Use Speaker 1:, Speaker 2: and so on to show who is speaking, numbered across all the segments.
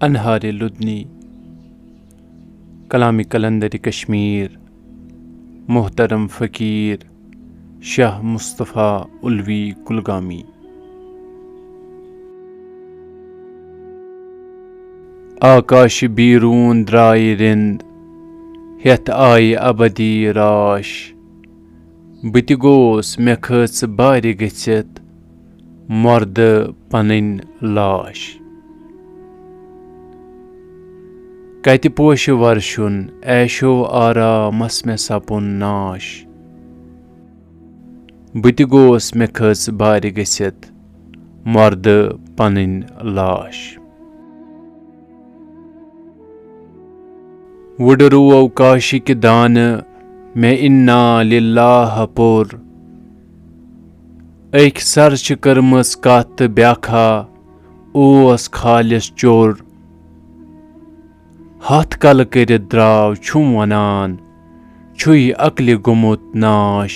Speaker 1: अनहार लुदनी कलामी कलंदर कश्मीर मोहतरम फ़कीर शाह मुस्तफ़ा उल्वी कुलगामी। आकाश बीरून द्राय रिंद हेथ आय अबदी राश बत गोस मे खच बारि गच्छित मर्द पननि लाश। कति पोश वर्षुन ऐशो आरामस मे सपुन नाश बत गोस मे खच बारि गच्छित मर्द पननि लाश। वुडरुओ काशिक दान मे इन्ना लिल्लाह पोर अख सर छ कर्मस कत ब्याखा ओस खालिस चोर। हाथ कल करित द्राव छुम वनान छुई अक्लि गोमुत नाश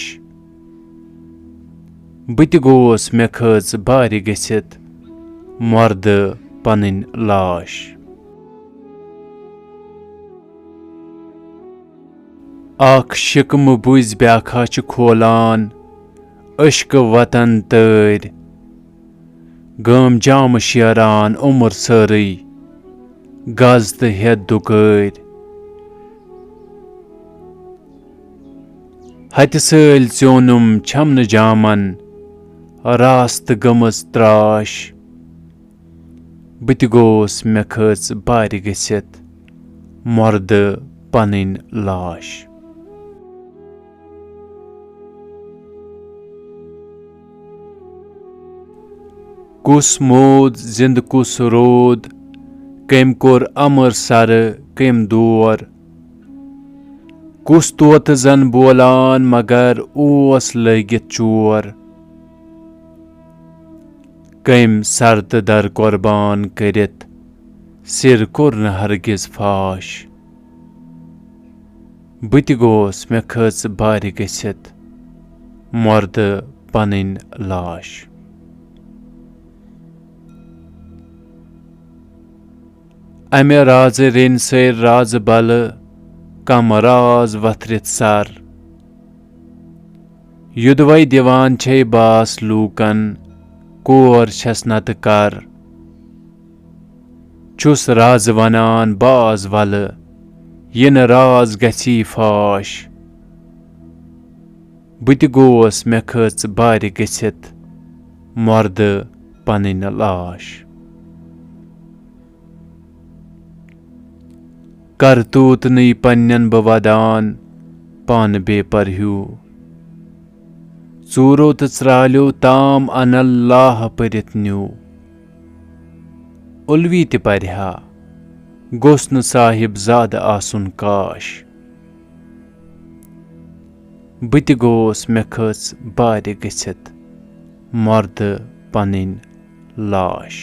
Speaker 1: बत गोस मे खच बारि गच्छित मर्द पननि लाश। आख शिकम बुझ ब्याखा छ खोलान अश्क वतन तैर गम जाम शेरान उम्र सारी गज तो हेत दुकर। हत सल च्योनुम छमन जामन रास्त गमस त्राश बत गोस मे खच बारि गच्छित मर्द पननि लाश। कुस मोद जिंद कुस रोद कम कोर अमर सर कम दौर। कुस तोत जन बोलान मगर ओस लगित चोर। कम सर तो दर कुर्बान करित सिर कोर न हरगिज फाश बत गोस मे खच बारि गच्छित मर्द पननि लाश। अमे राज रेन सर राज बल कम राज वथरित सर युदवै दिवान छे बास लूकन कोर छस नत कर। छुस राज वनान बाज वल यन राज गछि फाश बत गोस मे खच बारि गच्छित मर्द पननि लाश। करतूत नी पन्नन ब वदान पान बेपर हूँ चूरो तो त्राल्यो ताम अनल्लाह परित न्यू। उल्वी ते परहा गोस न साहिब जाद आसुन काश बत गोस मे खच बारि गच्छित मर्द पननि लाश।